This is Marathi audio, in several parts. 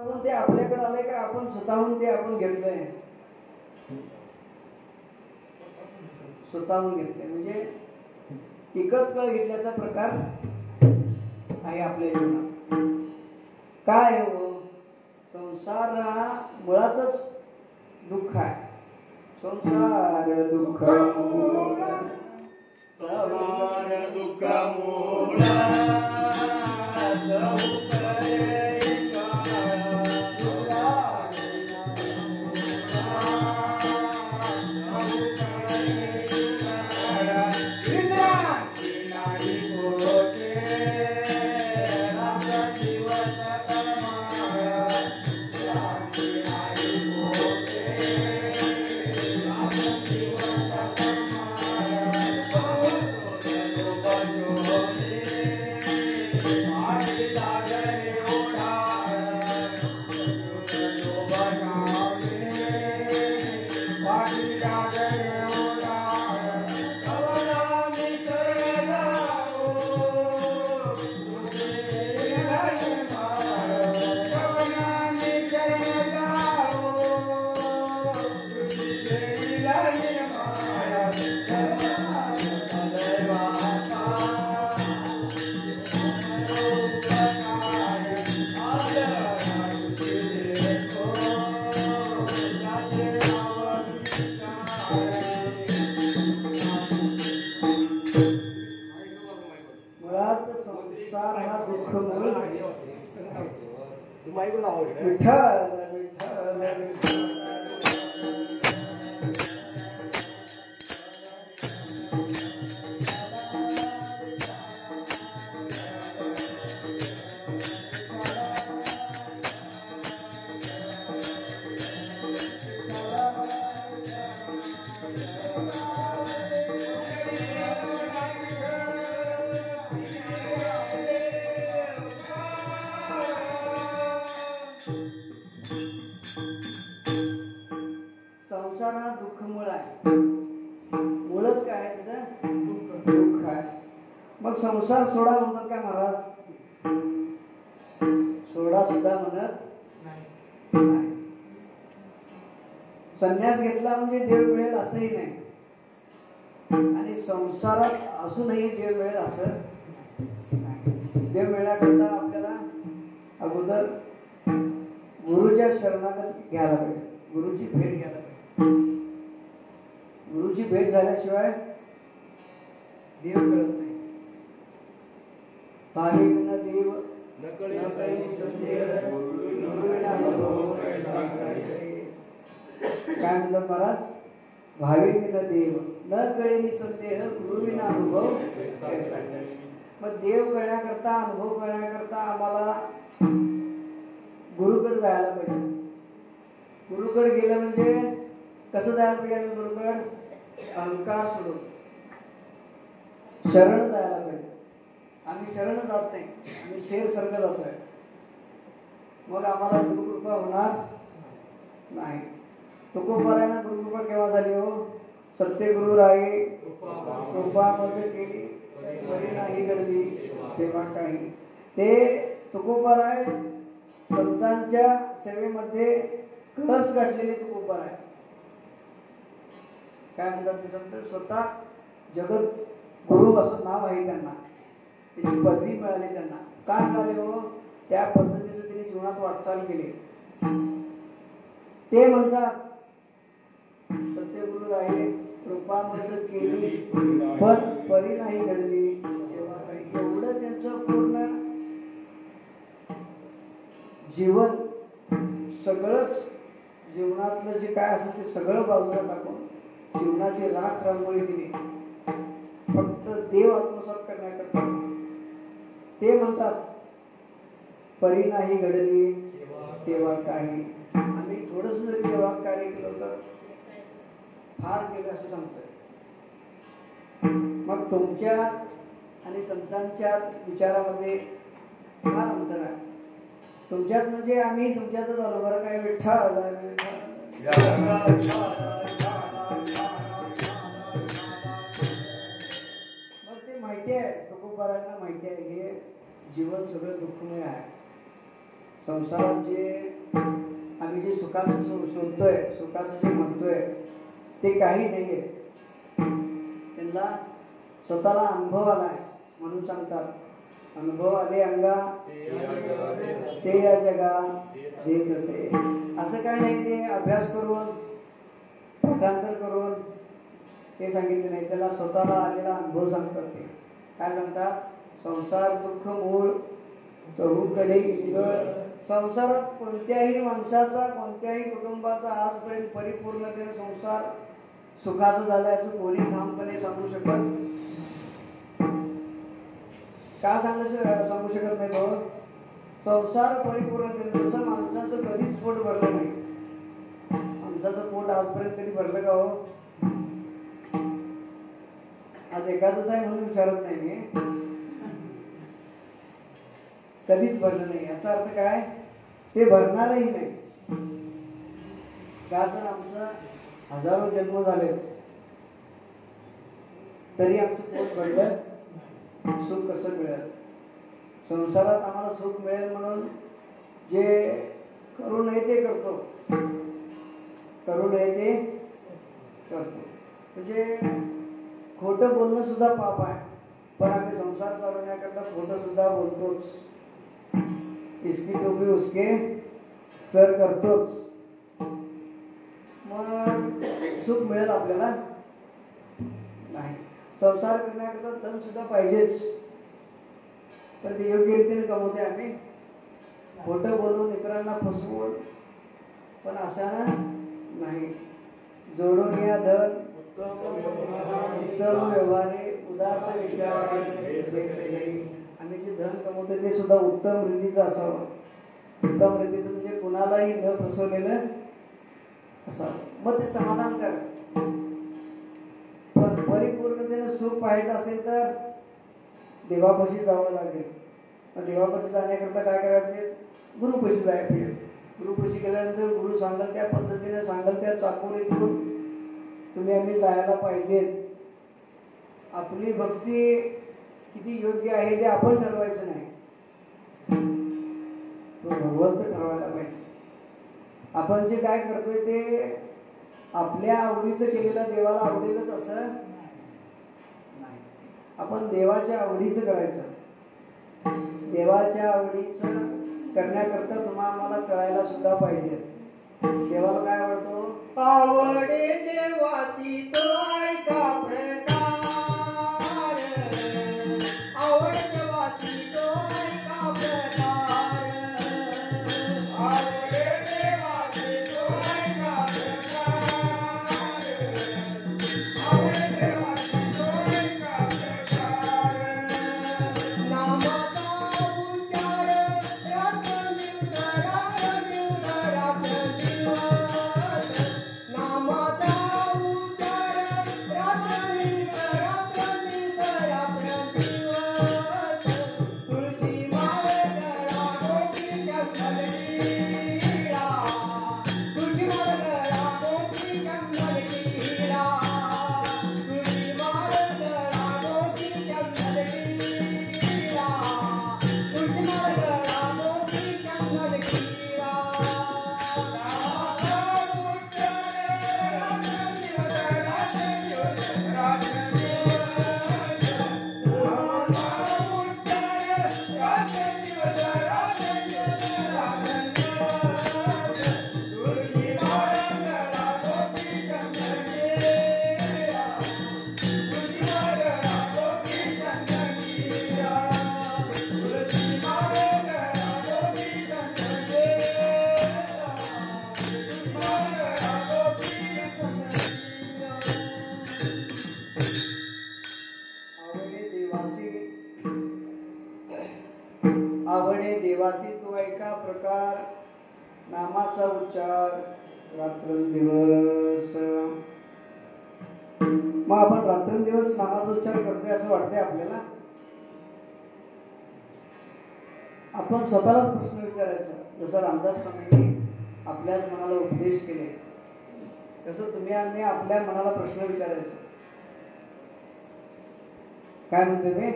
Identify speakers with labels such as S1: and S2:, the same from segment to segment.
S1: ते आपल्याकडे आलंय का आपण स्वतःहून ते आपण घेतलंय? स्वतःहून घेतलंय म्हणजे विकत कळ घेतल्याचा प्रकार आहे आपल्या जीवनात. काय हो, संसार हा मुळातच दुःख आहे. संसार दुःख मूळ, संसार दुःख मूळ, संसार सोडा म्हणतात काय महाराज? सोडा सुद्धा म्हणत नाही. संन्यास घेतला म्हणजे देव मिळेल असंही नाही, आणि संसारात असूनही देव मिळेल असं नाही. देव मिळण्याकरता आपल्याला अगोदर गुरुच्या शरणागत घ्यायला पाहिजे, गुरुची भेट घ्यायला पाहिजे. गुरुची भेट झाल्याशिवाय देव कळत नाही. भाविक न देव न कळी संदेह, गुरुविना अनुभव कैसा करे. काय म्हणतात महाराज? भाविक न देव न कळी संदेह, गुरुविना अनुभव कैसा करे. मग देव कळण्याकरता, अनुभव कळण्याकरता आम्हाला गुरुकडे जायला पाहिजे. गुरुकडे गेलं म्हणजे कसं जायला पाहिजे? आम्ही गुरुकडे अहंकार सोडून शरण जायला पाहिजे. आम्ही शरण जात नाही, आम्ही शेर सारखं जातोय. मग आम्हाला गुरुकृपा होणार नाही. तुकोबारायनं गुरुकृपा केव्हा झाली हो? सत्यगुरु राये कृपा मज केली, परी नाही घडली सेवा काही. ते तुकोबाराय संतांच्या सेवेमध्ये कळस गाठलेले तुकोबाराय. काय म्हणतात ते संत? स्वतः जगत गुरु असं नाव आहे त्यांना, त्याची पदवी मिळाली त्यांना. का मिळाले हो? त्या पद्धतीने त्यांनी जीवनात वाटचाल केली. ते म्हणतात सत्यगुरु राहिले कृपा मज केली, पण परी नाही घडली सेवा काही. एवढं त्यांचं पूर्ण जीवन, सगळंच जीवनातलं जे काय असेल ते सगळं बाजूला टाकून जीवनाची राख रांगोळी दिली फक्त देव आत्मसात करण्याकरता. ते म्हणतात परी नाही घडली सेवा काही. आम्ही थोडस जरी देवात कार्य केलं तर फार केलं असं सांगतोय. मग तुमच्या आणि संतांच्या विचारामध्ये फार अंतर आहे. तुमच्यात म्हणजे आम्ही तुमच्यातच आलो बरं. काय विठ्ठल मग ते माहिती आहे, तुकोबारांना माहिती आहे हे जीवन सगळं दुःखमय आहे. संसारात जे आम्ही जे सुखाचं शोधतोय, सुखाचं जे म्हणतोय ते काही नाही आहे. त्यांना स्वतःला अनुभव आलाय म्हणून सांगतात, अनुभव आले अंगा ते या जगा देत असे. असं काय नाही ते अभ्यास करून पाठांतर करून ते सांगितले नाही, त्याला स्वतःला आलेला अनुभव सांगतात. ते काय सांगतात? संसार दुःख मूळ चहूकडे इंगळ. संसारात कोणत्याही माणसाचा, कोणत्याही कुटुंबाचा आजपर्यंत परिपूर्णतेने संसार सुखाचं झालं असं कोणी ठामपणे सांगू शकत? का सांगू शकत नाही तो? संसार परिपूर्णतेने, जसं माणसाचं कधीच पोट भरलं नाही. माणसाचं पोट आजपर्यंत कधी भरलं का हो? आज एखादंच आहे म्हणून विचारत नाही मी, कधीच भरलं नाही. याचा अर्थ काय? ते भरणारही नाही. का तर आमचं हजारो जन्म झाले तरी आमचं पोट भरलं, सुख कसं मिळेल? संसारात आम्हाला सुख मिळेल म्हणून जे करू नये ते करतो, करू नये ते करतो. म्हणजे खोटं बोलणं सुद्धा पाप आहे, पण आम्ही संसार चालवण्याकरता खोटं सुद्धा बोलतोच. इसकी टोपी उसके सर करतोच. मग सुख मिळेल आपल्याला? नाही. संसार करण्याकरता धन सुद्धा पाहिजेच, पण ते योग्य रीतीने कमवते आम्ही, खोटं बोलून इतरांना फसवून, पण असा नाही. जोडून या धन उत्तम व्यवहारे उदास विचार. आम्ही जे धन कमवतो ते सुद्धा उत्तम रीतीचं असावं. उत्तम रीतीचं म्हणजे कुणालाही न फसवलेलं असावं, मग ते समाधान कर. पण परिपूर्णतेनं सुख पाहायचं असेल तर देवापाशी जावं लागेल. मग देवापाशी जाण्याकरता काय करायचं? गुरुपाशी जायला पाहिजे. गुरुपाशी गेल्यानंतर गुरु सांगल त्या पद्धतीने, सांगल त्या चाकोरीतून तुम्ही आम्ही जायला पाहिजेत. आपली भक्ती किती योग्य आहे ते आपण ठरवायचं नाही, तो भगवंत ठरवायला पाहिजे. आपण जे काय करतोय ते आपल्या आवडीचं केलेलं देवाला आवडेलच असं नाही. आपण देवाच्या आवडीचं करायचं. देवाच्या आवडीचं करण्याकरता आम्हाला कळायला सुद्धा पाहिजे देवाला काय आवडतो.
S2: आवडे देवाची तो ऐका प्रकार, आवड देवाची तो ऐका प्रकार, आवडे देवाची तो ऐका प्रकार, आवड देवाची तो ऐका प्रकार. नामाचा उच्चार रात्रंदिवस, रात्रंदिवस, नामाचा उच्चार रात्रंदिवस, रात्रंदिवस, तुळशी माळ गळा गोपी कंबलगीरा, तुळशी माळ गळा गोपी कंबलगीरा, तुळशी माळ गळा गोपी कंबलगीरा, तुळशी माळ गळा गोपी कंबलगीरा.
S1: आवडे देवासी तो ऐका प्रकार, नामाचा उच्चार रात्रंदिवस. मग आपण रात्रंदिवस नामाचा उच्चार करतोय असं वाटतंय आपल्याला? आपण स्वतःलाच प्रश्न विचारायचा. जसं रामदास स्वामींनी आपल्याच मनाला उपदेश केले तसं तुम्ही आम्ही आपल्या मनाला प्रश्न विचारायचा. काय म्हणते मी?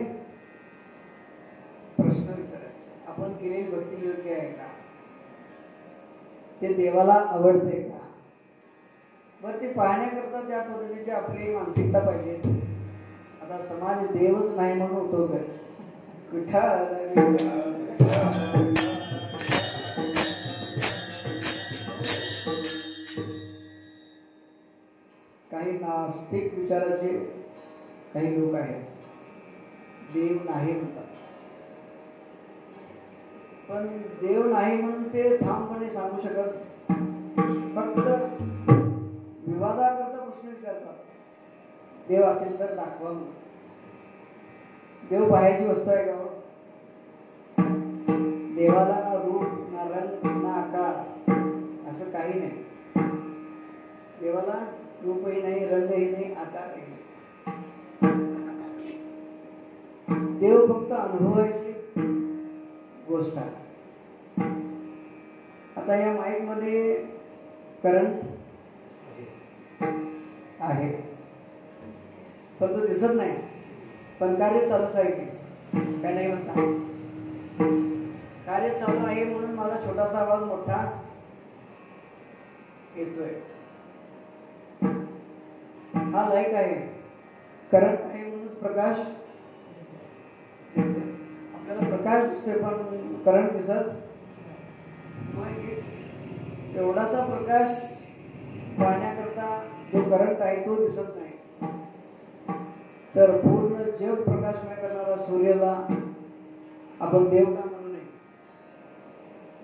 S1: प्रश्न विचारायचा. आपण केलेली भक्ती योग्य आहे का? ते देवाला आवडते का? बरं ते पाहण्याकरता त्या पद्धतीची आपली मानसिकता पाहिजे. आता समाज देवच नाही म्हणून उठवतोय. काही नास्तिक विचाराचे काही लोक आहेत, देव नाही म्हणतात. पण देव नाही म्हणून ते ठामपणे सांगू शकत. फक्त विवादाकरता प्रश्न विचारतात, देव असेल तर दाखवा म्हणून. देव पाहायची वस्तू आहे का? देवाला ना रूप ना रंग ना आकार असं काही नाही. देवाला रूपही नाही, रंगही नाही, आकारही नाही. देव फक्त अनुभवायची गोष्ट आहे. आता या माईक मध्ये करंट आहे पण तो दिसत नाही, पण कार्य चालूच आहे की काय नाही म्हणता. कार्य चालू आहे म्हणून माझा छोटासा आवाज मोठा येतोय. हा लाईट आहे, करंट आहे म्हणून प्रकाश येतोय. आपल्याला प्रकाश दिसतोय पण करंट दिसत नाही. एवढाचा प्रकाश पाहण्याकरता जो करंट आहे तो दिसत नाही. तर पूर्ण जग प्रकाशमय करणारा सूर्याला आपण देव का म्हणू नये?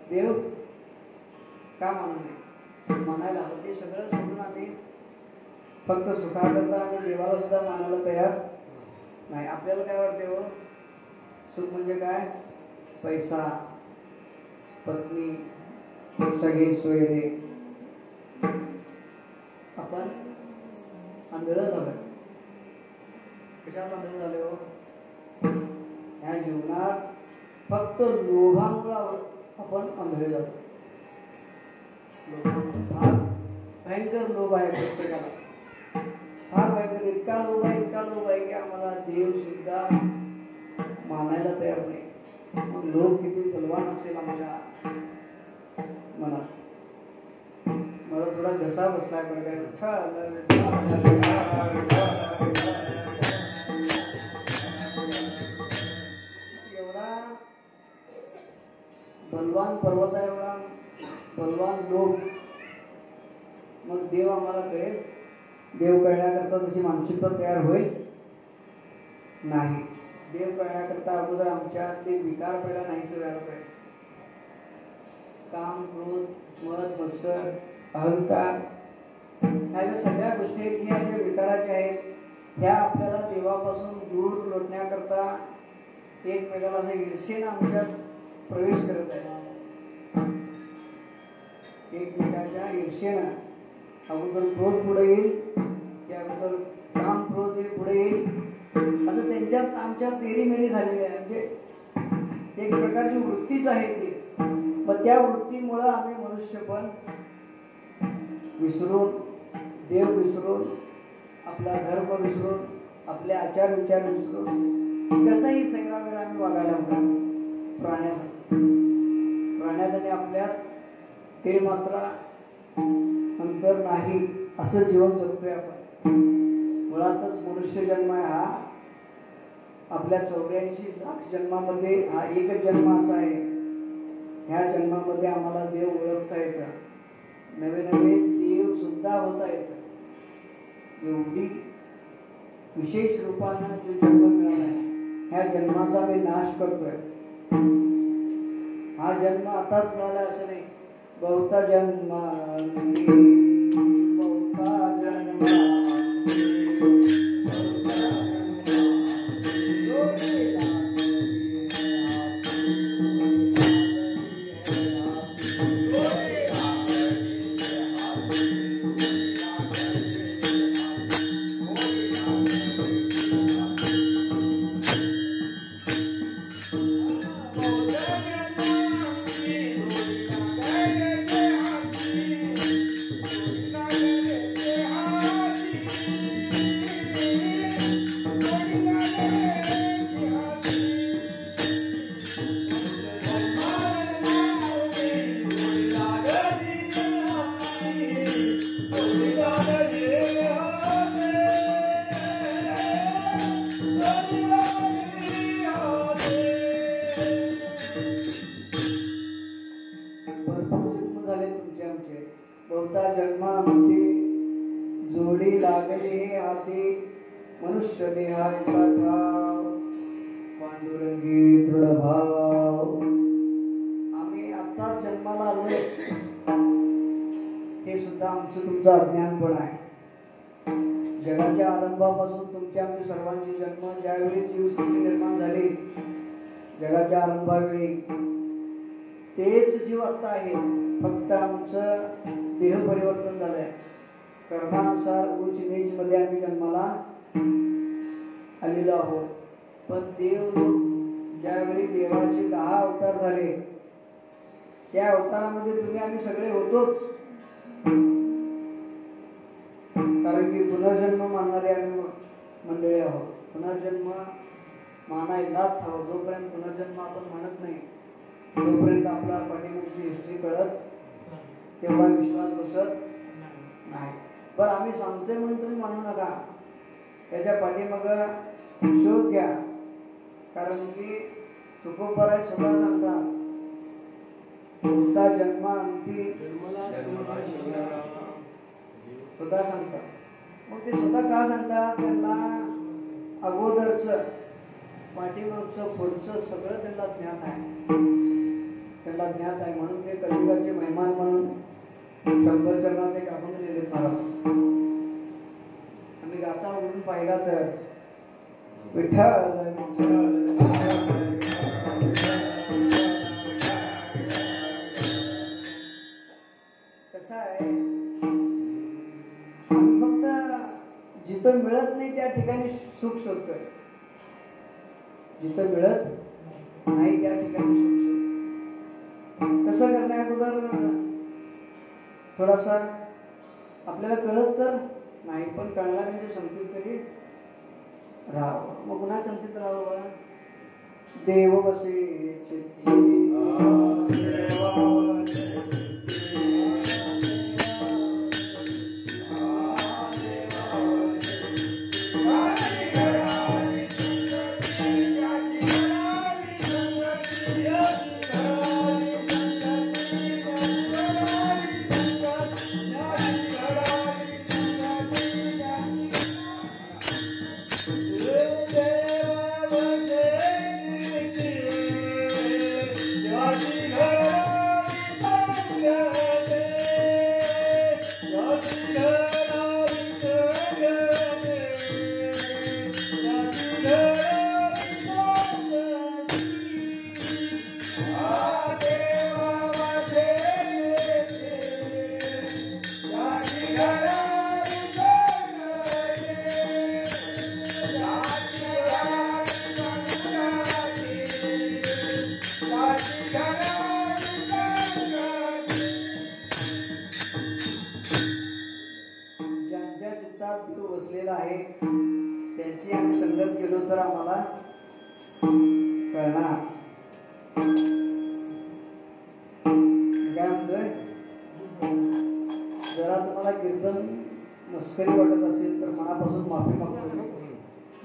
S1: देव का म्हणू नये? म्हणायला हवं. ते सगळं सोडून आम्ही फक्त सुखाकरता आम्ही देवाला सुद्धा मानायला तयार नाही. आपल्याला काय वाटते हो? सुख म्हणजे काय? पैसा, पत्नी, सगळे सोयरे. आपण आंधळ झालोय. कशात आंधळ झाले हो? ह्या जीवनात फक्त लोभामुळे आपण आंधळे जातो. फार भयंकर लोभ आहे प्रत्येकाला. फार भयंकर. इतका लोभ आहे, इतका लोभ आहे की आम्हाला देव सुद्धा मानायला तयार नाही. मग लोभ किती बलवान असेल आमच्या मनात. मला थोडा घसा बसलाय बरं काय. एवढा बलवान पर्वत आहे, एवढा बलवान लोभ. मग देव आम्हाला कळेल? देव कळण्याकरता तशी मानसिकता तयार होईल नाही. देव कळण्याकरता अगोदर आमच्यातले विकार पहिला नाहीसे व्हायला पाहिजे. काम, क्रोध, मद, मत्सर, अहंकार ह्या ज्या सगळ्या गोष्टी आहेत, ह्या ज्या विकाराच्या आहेत, ह्या आपल्याला देवापासून दूर लोटण्याकरता एकमेकाला असं ईर्षेनं आमच्यात प्रवेश करत आहे. एकमेकाच्या ईर्षेनं अगोदर क्रोध पुढे येईल, त्या अगोदर काम, क्रोध हे पुढे येईल. असं त्यांच्यात आमच्यात तेरीमेरी झालेली आहे. म्हणजे एक प्रकारची वृत्तीच आहे ती. मग त्या वृत्तीमुळं आम्ही मनुष्य पण विसरून, देव विसरून, आपला धर्म विसरून, आपले आचार विचार विसरून कसंही सैरावेरा आम्ही वागायला लागलो. प्राण्यात आणि आपल्यात ते मात्र अंतर नाही असं जीवन जगतोय आपण. मुळातच मनुष्य जन्म आहे हा आपल्या 84 लाख जन्मामध्ये हा एकच जन्म असा आहे. ह्या जन्मामध्ये आम्हाला देव ओळखता येतं, नवे नवे देव सुद्धा होता येतं. एवढी विशेष रूपानं जो जन्म मिळाला आहे, ह्या जन्माचा आम्ही नाश करतोय. हा जन्म आताच मिळाला असं नाही. बहुता जन्म होता जन्मांती जोडी लागली हे हाती मनुष्य देहाचा ठाव पांडुरंगी दृढ भाव. आम्ही आता जन्माला आलोय हे सुद्धा आमचं तुमचं अज्ञानपण आहे. जगाच्या आरंभापासून तुमच्या आमच्या सर्वांचे जन्म ज्यावेळी जीवसृष्टी निर्माण झाली जगाच्या आरंभावेळी तेच जीव आता आहे. फक्त आमचं देह परिवर्तन झालंय. कर्मानुसार उच्च नीच मध्ये आम्ही जन्माला आलेलो आहोत. पण देव ज्यावेळी देवाचे 10 अवतार झाले त्या अवतारामध्ये तुम्ही आम्ही सगळे होतोच. कारण की पुनर्जन्म मानणारे आम्ही मंडळी आहोत. पुनर्जन्म मानायलाच हवं. जोपर्यंत पुनर्जन्म आपण म्हणत नाही तोपर्यंत आपला पाठीमागची हिस्ट्री कळत तेवढा विश्वास बसत नाही. पण आम्ही सांगतोय म्हणून तुम्ही मानू नका. त्याच्या पाठीमाग शोध घ्या. कारण की तुकोबाराय स्वतः सांगतात होता जन्मांती स्वतः सांगतात. मग ते स्वतः का सांगतात? त्यांना अगोदरचं पाठीमागचं पुढचं सगळं त्यांना ज्ञात आहे. त्यांना ज्ञात आहे म्हणून ते कलियुगाचे मेहमान म्हणून 100 चरणाचे एक अभंग लिहिले महाराज. आम्ही गाता म्हणून पाहिला तर विठ्ठल कसं आहे आम्ही फक्त जिथं मिळत नाही त्या ठिकाणी सुख शोधतोय. जिथं मिळत नाही त्या ठिकाणी सुख शोधतोय. कसं करण्या अगोदर थोडासा आपल्याला कळत तर नाही पण कळणाऱ्यांच्या संगतीत तरी राहावं. मग पुन्हा संगतीत राहावं. देव बसे चित्ती बसलेला आहे त्याची आम्ही संगत केलो तर आम्हाला कळणार. काय म्हणतोय जरा तुम्हाला कीर्तन मस्करी वाटत असेल तर मनापासून माफी मागतो.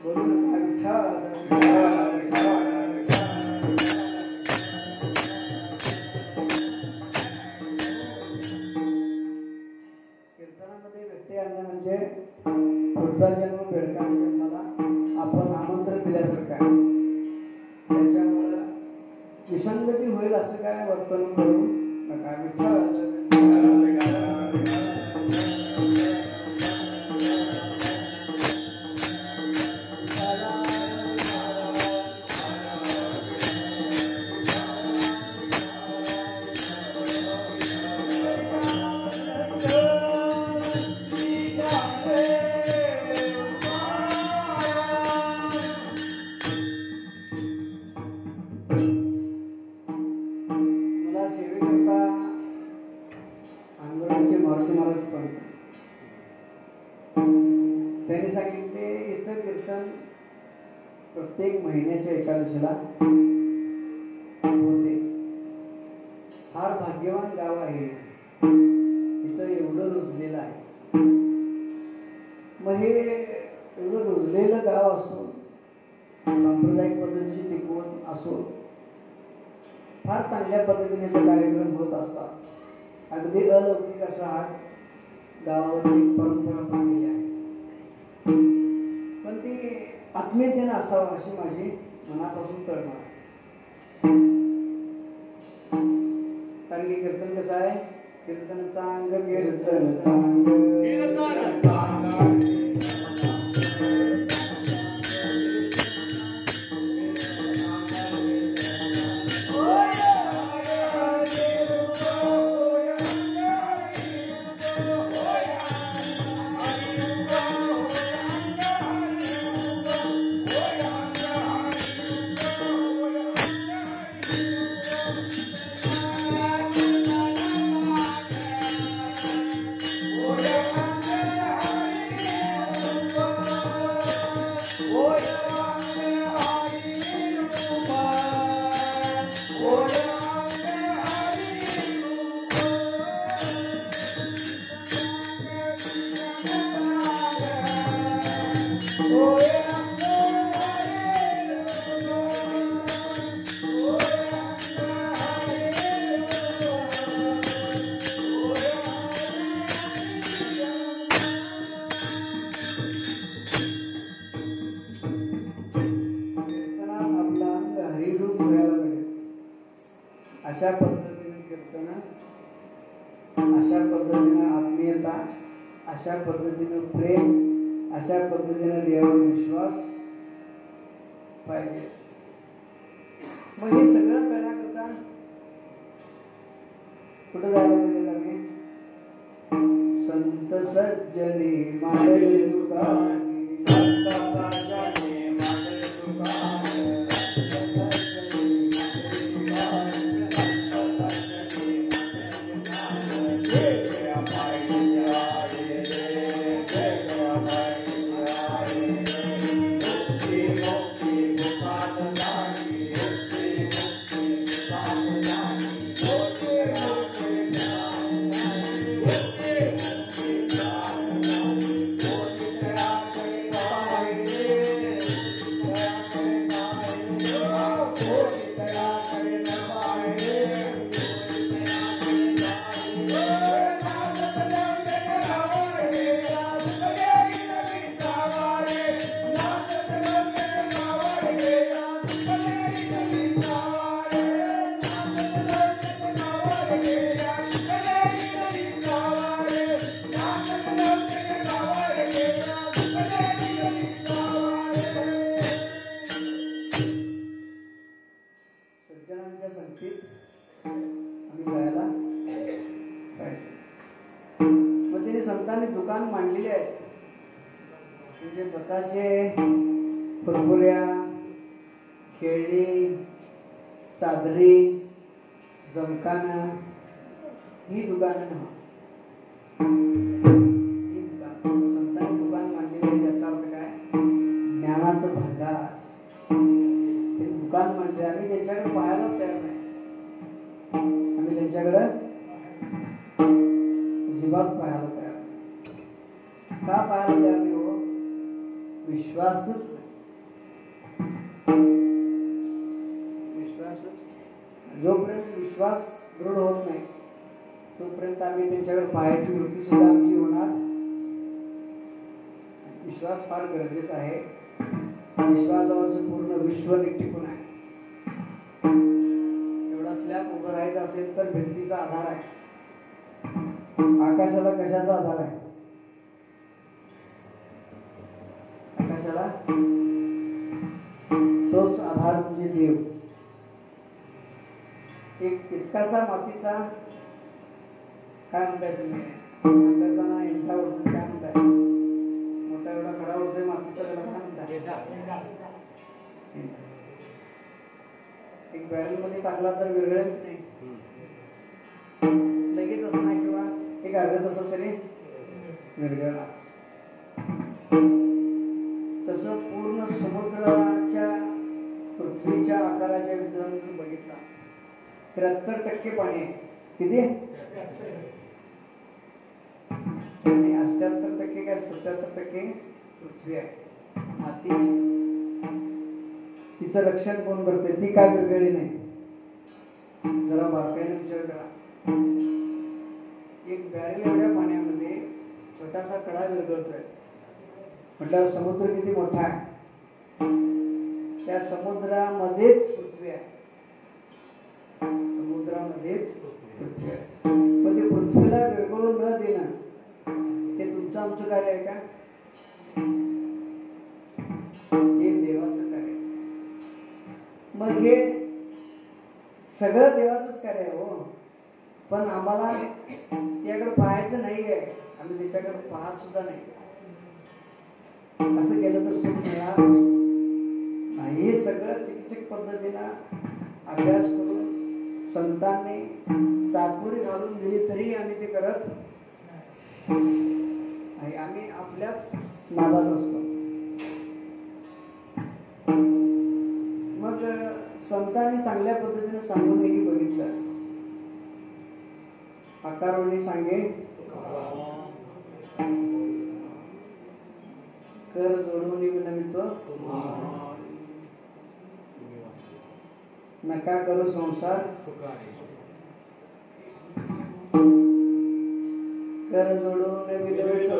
S1: बोलू नका कीर्तनामध्ये व्यत्यय आणणं म्हणजे पुढचा जन्म बेडकाच्या जन्माला आपण आमंत्रण दिल्यासारखं आहे. त्याच्यामुळं विसंगती होईल असं काय वर्तन करू नका. त्यांनी सांगितले इथं कीर्तन प्रत्येक महिन्याच्या एकादशीला होते. फार भाग्यवान गाव आहे. इथं एवढं रुजलेलं आहे. मग हे एवढं रुजलेलं गाव असो सांप्रदायिक पद्धतीची टिकवून असो फार चांगल्या पद्धतीने कार्यक्रम होत असतात. अगदी अलौकिक असा हा गावावरती परंपरा पडलेली आहे. पण ती आत्मीयतेनं असावं अशी माझी मनापासून तळमळ आहे. कारण की कीर्तन कसं आहे, कीर्तन चांग कीर्तन चांग अशा पद्धतीने कीर्तन, अशा पद्धतीने आत्मीयता, अशा पद्धतीने प्रेम, अशा पद्धतीने देवावर विश्वास पाहिजे. मग हे सगळं करण्याकरता कुठं जायला पाहिजे आम्ही? संत सज्जनी मांडले तुकानी, संत सज्जनी मांडले तुकानी, सज्जनांच्या संगतीत आम्ही जायला पाहिजे. मग तिने संतांनी दुकान मांडलेली आहेत, म्हणजे बताशे, फुलफुल्या, खेळणी, चादरी, जमकानं, ही दुकानं नव्ह. ही दुकान संतांनी दुकान मांडलेली आहे. त्याचा अर्थ काय? ज्ञानाचं भांडार दुकान म्हणजे. आम्ही त्यांच्याकडे पाहायलाच तयार नाही. आम्ही त्यांच्याकडे अजिबात पाहायला तयार नाही. का पाहायला तयार नाही हो? विश्वासच जोपर्यंत विश्वास दृढ होत नाही तोपर्यंत आम्ही त्यांच्याकडे पाहायची वृत्ती सुद्धा आमची होणार. विश्वास फार गरजेचा आहे. विश्वासावरचं पूर्ण विश्व टिकून आहे. एवढा स्लॅब उभं राहायचं असेल तर भिंतीचा आधार आहे. आकाशाला कशाचा आधार आहे? आकाशाला तोच आधार म्हणजे देव. एक तितकासा मातीचा काय म्हणताय तुम्ही? नांगरताना इंटा उडतो काय म्हणताय? मोठा एवढा खडा उडतोय मातीचा, त्याला काय म्हणताय? एक बॅरल मध्ये टाकला तर वेगळंच नाही, लगेच असं नाही, किंवा एक अर्ध्या तासात तरी वेगळं. तसं पूर्ण समुद्राच्या पृथ्वीच्या आकाराच्या विचारांतून बघितला 73% पाणी आहे. किती? आणि 78% काय 77% पृथ्वी आहे, माती. तिचं रक्षण कोण करते? ती काय वेगळी नाही. जरा बारकाईने विचार करा. एक बॅरेल एवढ्या पाण्यामध्ये छोटासा कडा विरघळतोय म्हटल्यावर समुद्र किती मोठा आहे. त्या समुद्रामध्येच पृथ्वी आहे. समुद्रामध्येच पृथ्वी आहे. पण ते पृथ्वीला विरघळून न देणं हे तुमचं आमचं कार्य आहे का? हे देवाचं कार्य. मग हे सगळं देवाचंच कार्य आहे हो. पण आम्हाला त्याकडे पाहायचं नाही आहे. आम्ही त्याच्याकडे पाहत सुद्धा नाही. असं केलं तर सुख मिळणार नाही. हे सगळं चिकित्सक पद्धतीनं अभ्यास करून संतांनी चातुरी घालून दिली तरी आम्ही ते करत नाही. आम्ही आपल्याच नादात असतो. मग संतांनी चांगल्या पद्धतीने सांगूनही बघितलं. आकारोनी सांगे कर जोडून विनवितो नका करू संसार कर जोडून विनवितो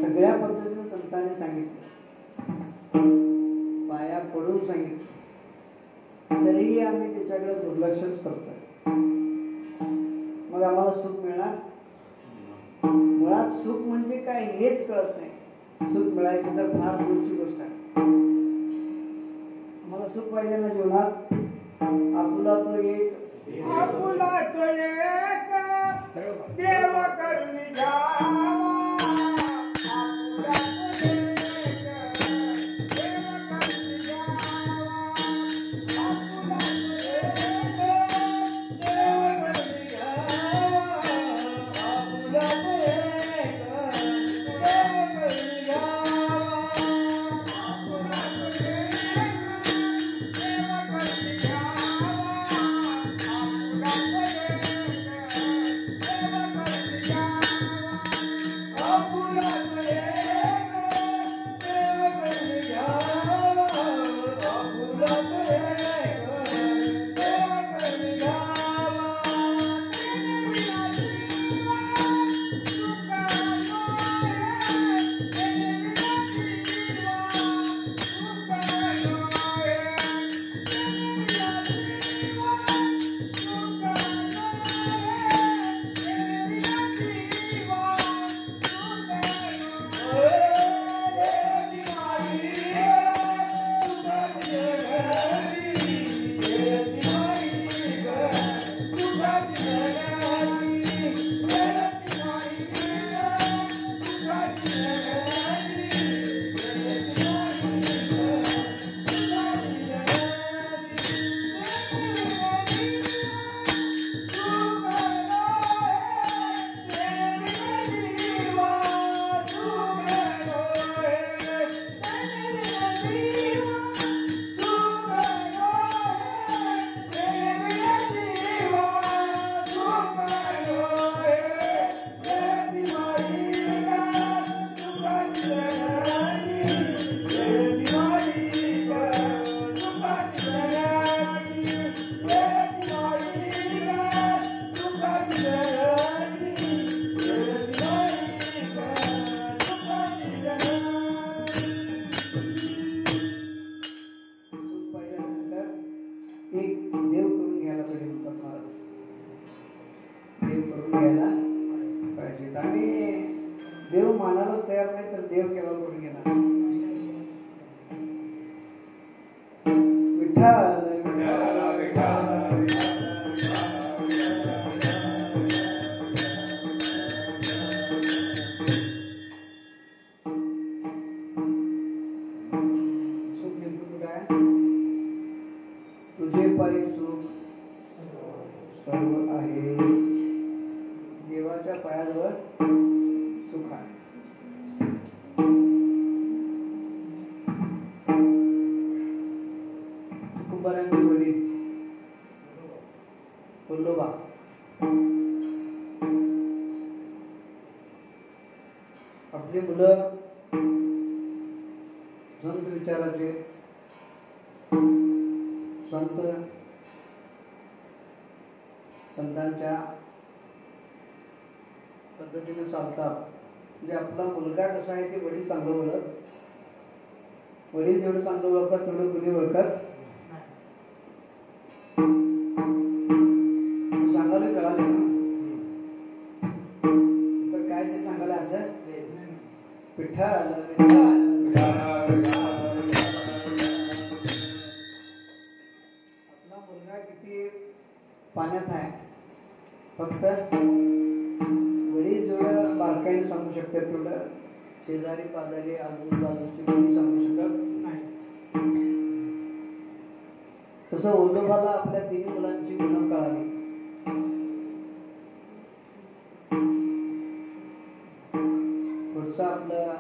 S1: सगळ्या पद्धतीने संतांनी सांगितलं, पाया पडून सांगितलं, तरीही आम्ही त्याच्याकडे दुर्लक्षच करतोय. मग आम्हाला सुख मिळणार? मुळात सुख म्हणजे काय हेच कळत नाही. सुख मिळायची तर फार दूरची गोष्ट आहे. आम्हाला सुख पाहिजे ना जीवनात. आपुला तो एक
S2: देव करुणी घ्यावा.
S1: विठ्ठल सुख नेमकं काय तुझे पायी सुख सर्व आहे देवाच्या पायाजवळ सुख आहे तुकोबारांचे वडील कोल्होबा आपली मुलं संत विचाराचे संत संतांच्या पद्धतीने चालतात म्हणजे आपला मुलगा कसा आहे ते वडील चांगलं ओळख वडील जेवढं चांगलं ओळखतात तेवढं कुणी ओळखत सांगायला कळाले ना तर काय ते सांगायला असं विठ्ठल आपला मुलगा किती पाण्यात आहे फक्त वडील जेवढं बारकाईने सांगू शकतात तेवढं शेजारी पाजारी आजूबाजूची कोणी सांगू शकत नाही तसं ओलोबाला आपल्या तिन्ही मुलांची गुण कळाली पुढचं आपलं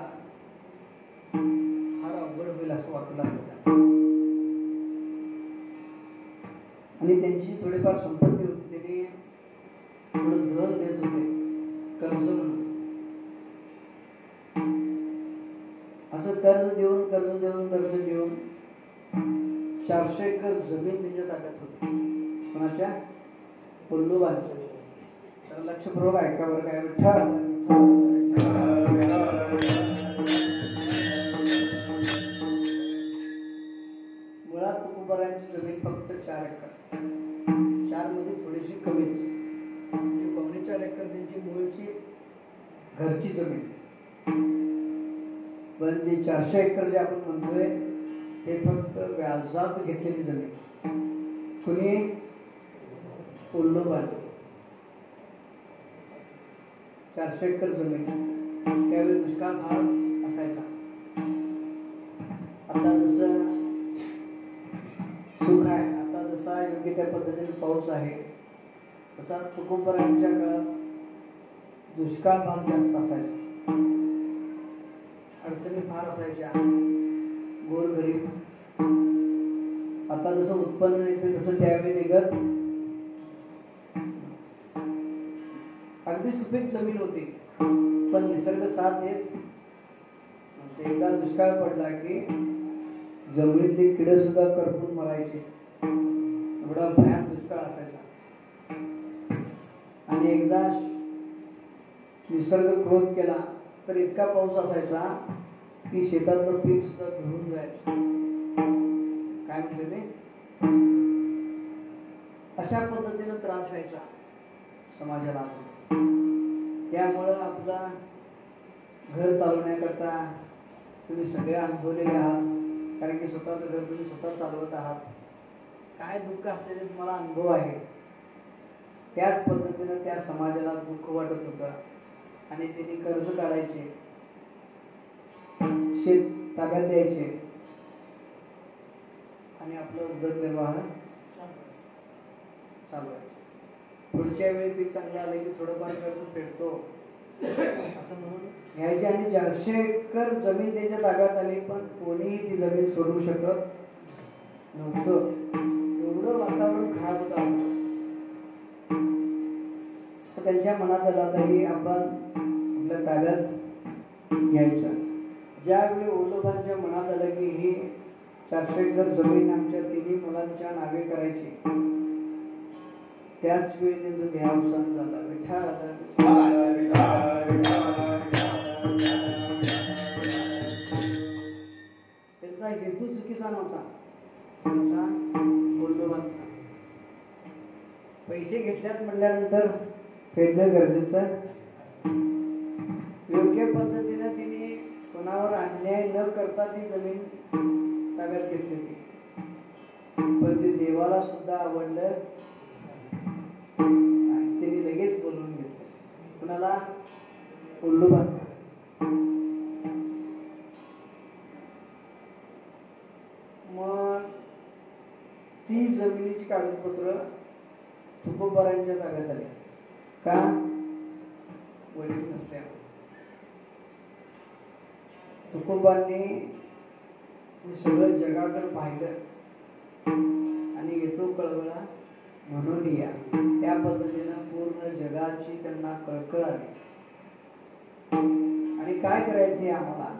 S1: फार अवघड होईल असं वाटू लागलं आणि त्यांची थोडीफार संपत्ती होती त्यांनी थोडं धन देत होते कर्ज म्हणून असं कर्ज देऊन 400 एकर जमीन त्यांच्या ताब्यात होती कोणाच्या कोल्होबांच्या तर लक्षपूर्वक ऐका बरं काय विठ्ठल मुळात तुकोबारांची जमीन फक्त 4 एकर 4 मध्ये थोडीशी कमीच म्हणजे 4 एकर त्यांची मूळची घरची जमीन पण जे 400 एकर जे आपण म्हणतोय ते फक्त व्याजात घेतलेली जमीन कुणी कोल्होबाने 400 एकर जमीन त्यावेळी दुष्काळ भाग असायचा आता जसं सुख आहे आता जसा योग्य त्या पद्धतीने पाऊस आहे तसा तुकोबारांच्या काळात दुष्काळ भाग जास्त असायचा अडचणी फार असायच्या गोरगरीब आता जसं उत्पन्न निघते तसं त्यावेळी निघत अगदी सुपीक जमीन होती पण निसर्ग साथ देत एकदा दुष्काळ पडला की जमिनीतले किडे सुद्धा करपून मरायचे एवढा भयान दुष्काळ असायचा आणि एकदा निसर्ग क्रोध केला तर इतका पाऊस असायचा की शेतातलं पीक सुद्धा धुवून जायचं काय म्हटले ते अशा पद्धतीनं त्रास व्हायचा समाजाला त्यामुळं आपला घर चालवण्याकरता तुम्ही सगळे अनुभवलेले आहात कारण की स्वतःचं घर तुम्ही स्वतः चालवत आहात काय दुःख असलेले तुम्हाला अनुभव आहे त्याच पद्धतीनं त्या समाजाला दुःख वाटत होतं आणि त्यांनी कर्ज काढायचे शेत ताब्यात द्यायचे आणि आपलं उदरनिर्वाह चालवायचं पुढच्या वेळी पीक चांगलं आलं की थोडंफार कर्ज फेडतो असं म्हणून घ्यायचे आणि 400 एकर जमीन त्यांच्या ताब्यात आली पण कोणीही ती जमीन सोडवू शकत नव्हतं एवढं वातावरण खराब होतं त्यांच्या मनात आलं आता ही आपण आपल्या ताब्यात घ्यायचं ज्यावेळी ओलोबांच्या मनात आलं की ही 400 एकर जमीन आमच्या तिन्ही मुलांच्या नावे करायची त्याच वेळी त्यांचं देहावसान झालं विठ्ठल त्यांचा हेतू चुकीचा नव्हता त्यांचा कोल्होबांचा पैसे घेतल्यात म्हटल्यानंतर फेडणं गरजेचं योग्य पद्धतीने तिने कोणावर अन्याय न करता ती जमीन ताब्यात घेतली होती पण ते देवाला सुद्धा आवडलं आणि त्यांनी लगेच बोलवून घेतलं. कुणाला? कोल्होबा. मग ती जमिनीची कागदपत्र तुकोबारांच्या ताब्यात आली. का? वडील नसल्यामुळे. तुकोबांनी सगळं जगाकडे पाहिलं आणि येतो कळवळा म्हणून या, त्या पद्धतीनं पूर्ण जगाची त्यांना कळकळ आली. आणि काय करायचे आम्हाला?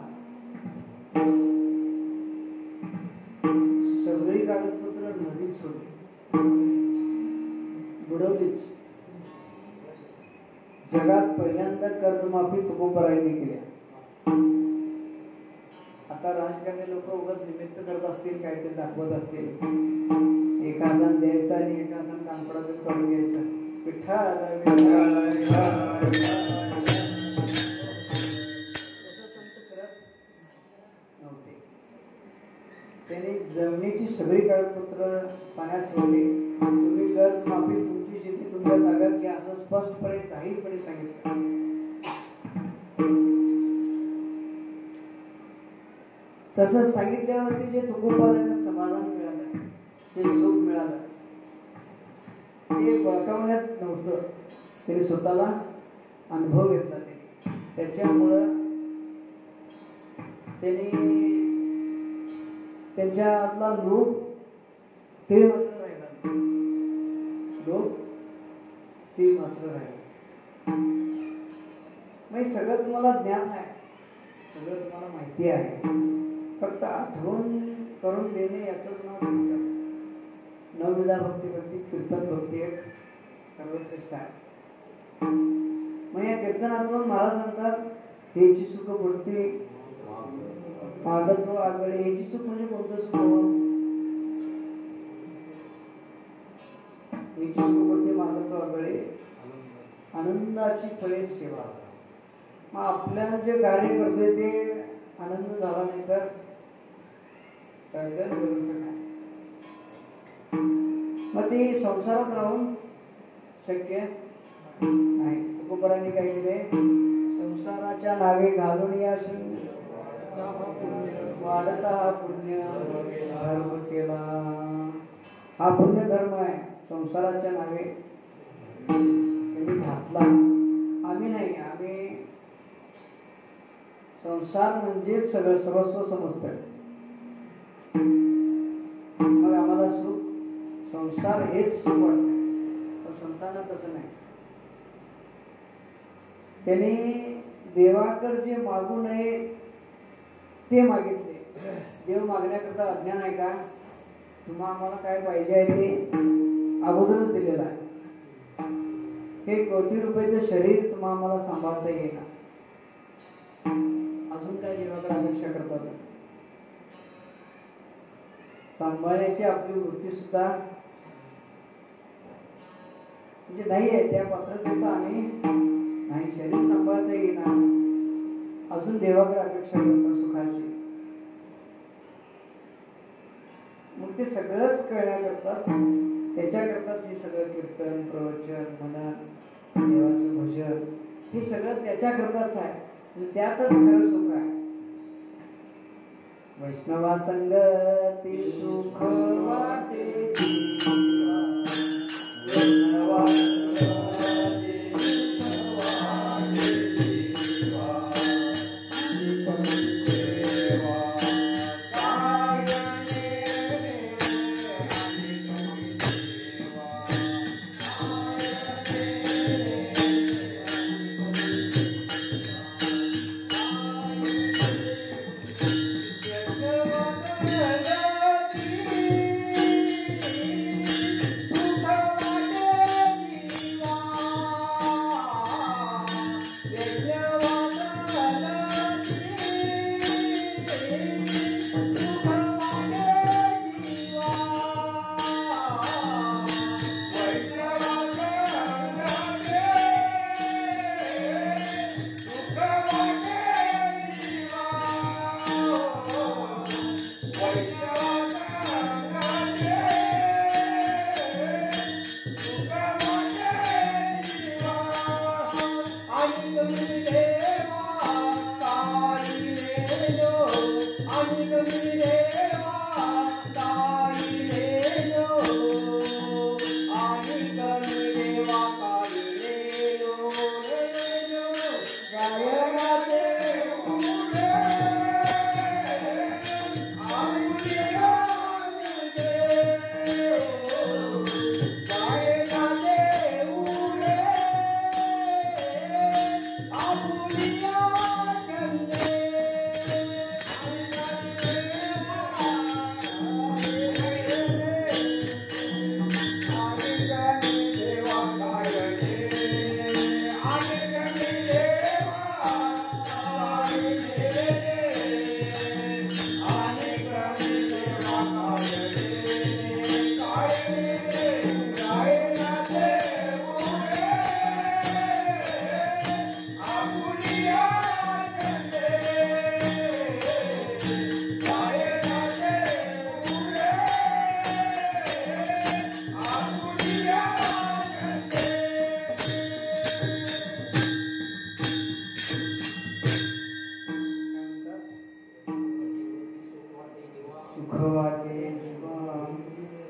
S1: सगळी कागदपत्र नदीत सोडली, बुडवलीच. जगात पहिल्यांदा कर्जमाफी तुकोबारांनी केली. आता राजकारणी लोक उगाच निमित्त करत असतील, काहीतरी दाखवत असतील. एका हाताने द्यायचा आणि एका हाताने कानपडातून काढून घ्यायचं. नव्हते. त्यांनी जमिनीची सगळी कागदपत्र पाण्यात सोडली. तुम्ही कर्ज माफी, तुमची शेती तुमच्या ताब्यात घ्या, असं स्पष्टपणे जाहीरपणे सांगितलं. तसं सांगितल्यावरती जे तुकोबारांना समाधान मिळालं, ते सुख मिळालं, ते बळकावण्यात नव्हतं. त्यांनी स्वतःला अनुभव घेतला. त्याच्यामुळं त्यांनी त्यांच्यातला लोभ ते मात्र राहिला. लोभ ते मात्र राहिला. मग सगळं तुम्हाला ज्ञान आहे, सगळं तुम्हाला माहिती आहे. फक्त आठवण करून देणे याचंच नाव कीर्तन. नवविधा भक्ती कीर्तन भक्ती एक सर्वश्रेष्ठ आहे. मग या कीर्तनातून मला सांगतात, हेची सुख पुढती मागत्व आगळे. हेची सुख म्हणजे कोणतं सुख? हेची सुख पुढती मागत्व आगळे, आनंदाची फळे सेवा. मग आपल्या जे कार्य करतोय ते आनंद झाला नाही तर मग ते संसारात राहून शक्य नाही. तुकोबारांनी काय केले? संसाराच्या नावे घालून या वाढता हा पुण्य धर्म केला. हा पुण्य धर्म आहे, संसाराच्या नावे त्यांनी घातला. आम्ही नाही, आम्ही संसार म्हणजे सगळं सर्वस्व समजतं. मग आम्हाला सुख संसार हेच सुख वाटतं. पण संतांना तसं नाही. त्यांनी देवाकडे जे मागू नये ते मागितले. देव मागण्याकरता अज्ञान आहे का? तुम्हा आम्हाला काय पाहिजे आहे ते अगोदरच दिलेलं आहे. हे कोटी रुपयाचं शरीर तुम्हा आम्हाला सांभाळता येईल. अजून काय देवाकडे अपेक्षा करतात? सांभाळण्याची आपली वृत्ती सुद्धा म्हणजे नाही आहे. त्या पात्रतेचा आम्ही नाही. शरीर सांभाळता येईना, अजून देवाकडे अपेक्षा करतात सुखाची. मग ते सगळंच कळण्याकरता, त्याच्याकरताच हे सगळं कीर्तन, प्रवचन, मनन, देवाचं भजन, हे सगळं त्याच्याकरताच आहे. त्यातच खरं सुख आहे. वैष्णवा संगती सुख वाटे, वैष्णवा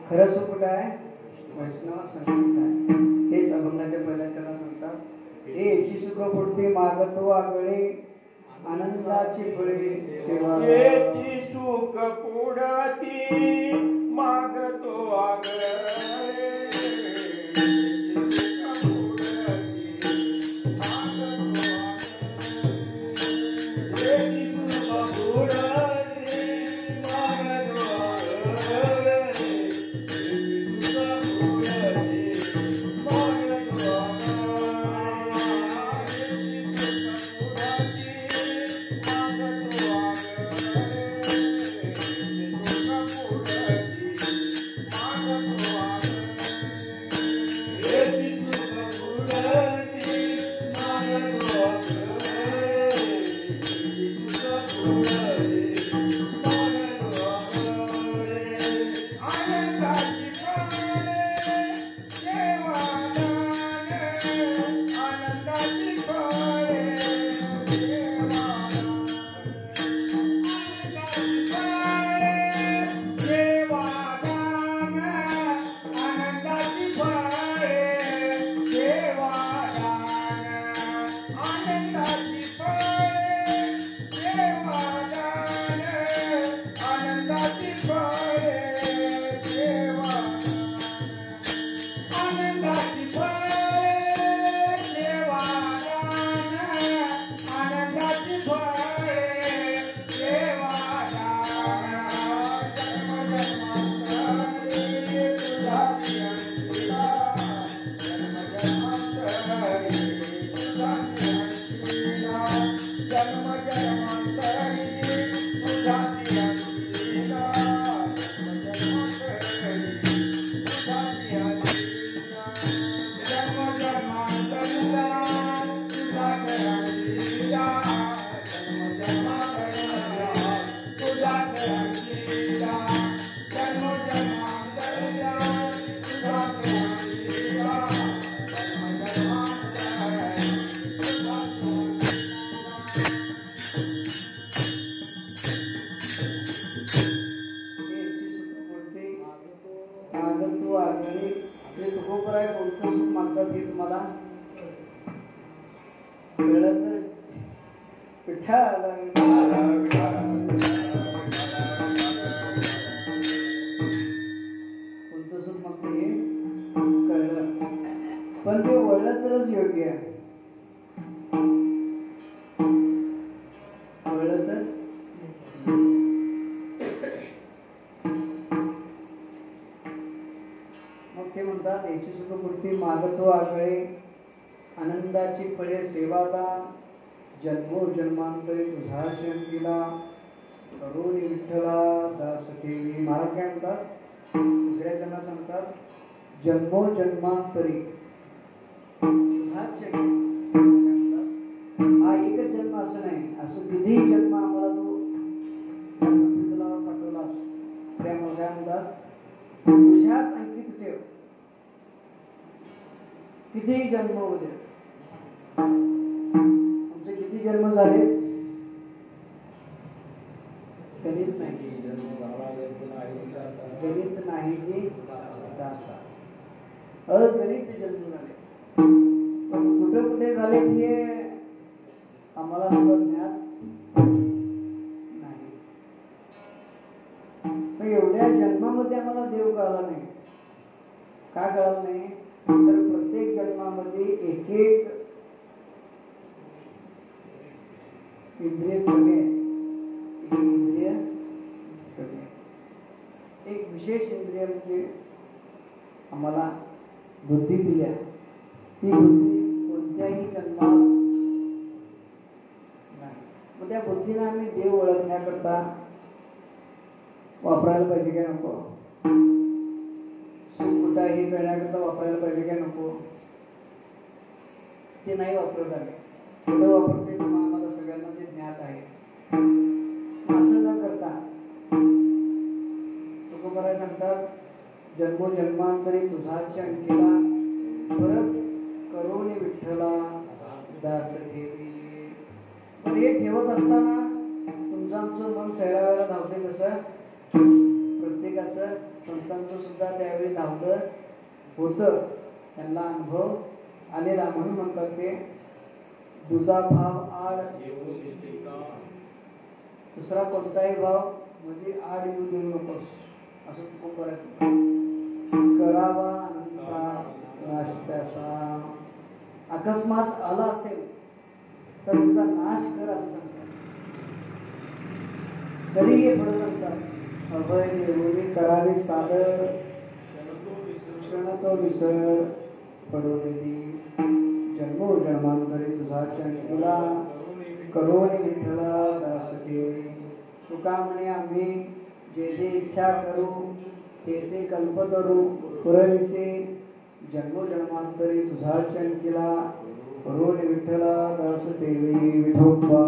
S1: खरं सुख कुठं आहे? वैष्णव संगीत आहे. हेच अभंगाच्या पहिल्या चरणात सांगतात. हे याची सुख पुढते मागतो आगळे आनंदाची फळे सेवा.
S2: याची सुख पुढती मागतो आगळे
S1: पण ते वळलं तरच योग्य आहे. वळलं तर मग ते म्हणतात याची सुख पुढती मागतो आगळे आनंदाची फळे सेवादान जन्मोजन्मांतरी तुझा जन्मिला करुणी विठ्ठला दास ठेवी. महाराज काय म्हणतात? दुसऱ्या जन्मात सांगतात जन्मोजन्मांतरी तुझाच हा एकच जन्म असं नाही, असं कितीही जन्म आम्हाला तू पृथ्वीला पाठवलास त्यामुळे काय म्हणतात तुझ्याच अंकित ठेव. कितीही जन्म होऊ दे. आमचे किती जन्म झाले? गणित नाही गणित नाही जी दाता अगणित जन्म झाले पण कुठे कुठे झाले हे आम्हाला सुद्धा ज्ञात नाही. पण एवढ्या जन्मामध्ये आम्हाला देव कळाला नाही. का कळालं नाही तर प्रत्येक जन्मामध्ये एक एक इंद्रिय कमी आहे. एक इंद्रिय कमी आहे. एक विशेष इंद्रिय म्हणजे आम्हाला बुद्धी दिल्या. ती बुद्धी कोणत्याही जन्मात नाही. मग त्या बुद्धीने आम्ही देव ओळखण्याकरता वापरायला पाहिजे काय नको? सुख हे करण्याकरता वापरायला पाहिजे काय नको? ते नाही वापरत आम्ही. थोडं वापरते तेव्हा आम्हाला सगळ्यांना ते ज्ञात आहे. असं न करता तुकोबाराय सांगतात जन्मोजन्मांतरी तुझाच्या अंकीला परत करुणी विठ्ठला दास ठेवी. पण हे ठेवत असताना तुमचं आमचं मन सैरावेला धावते. कसं प्रत्येकाचं संतांचं सुद्धा त्यावेळी धावलं होतं. त्यांना अनुभव आलेला. म्हणून म्हणतात ते दुजा भाव आड दुसरा कोणताही भाव मध्ये आड येऊ देऊ नकोस असं खूप बऱ्याच करावा नाश्त्याचा. अकस्मात आला असेल तर तुझा नाश कर असं सांगतात. तरी हे थोडं सांगतात अभय देवनी करावे सादर क्षण तो विसर पडू देती. जन्मो जन्मांतरी तुझा चंकुला करोनी विठ्ठला दास ठेवी. तुका म्हणे आम्ही जे जे इच्छा करू ते ते कल्पतरू पुरविसे. जन्मो जन्मांतरी तुझा चंकिला करोनी विठ्ठला दास ठेवी. विठोबा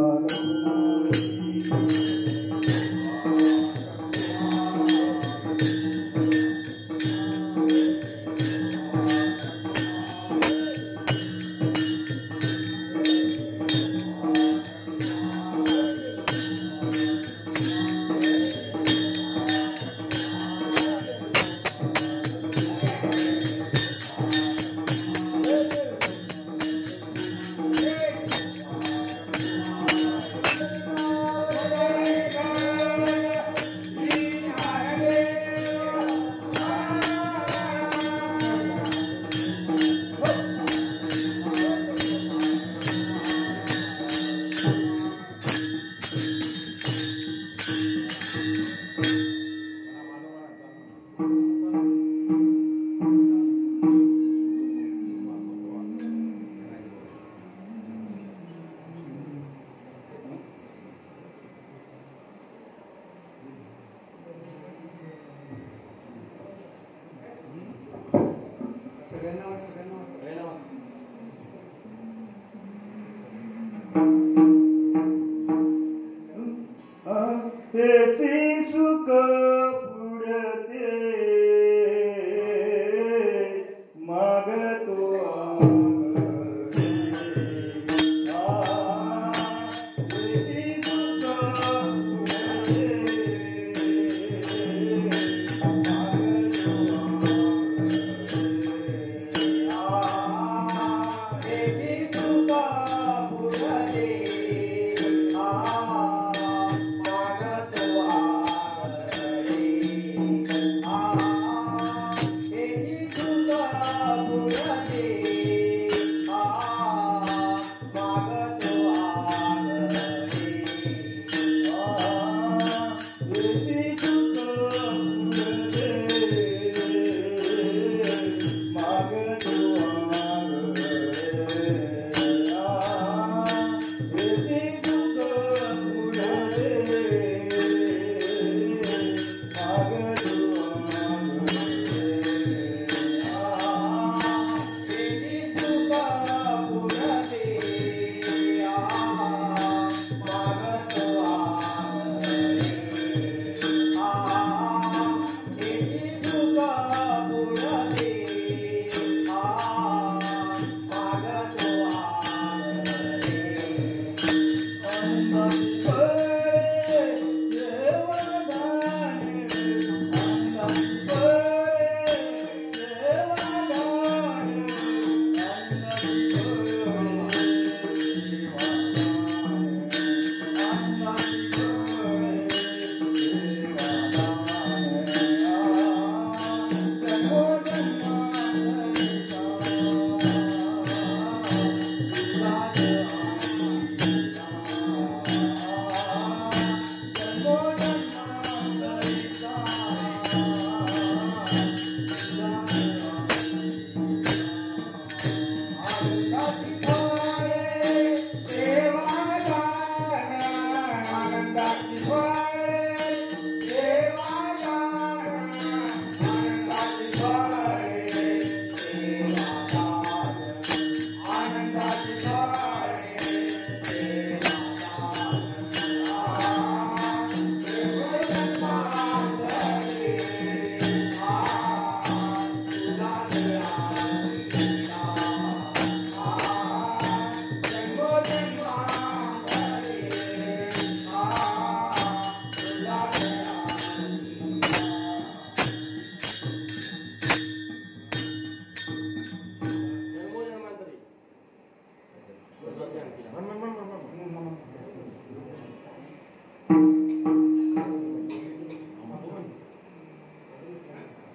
S2: तेची सुख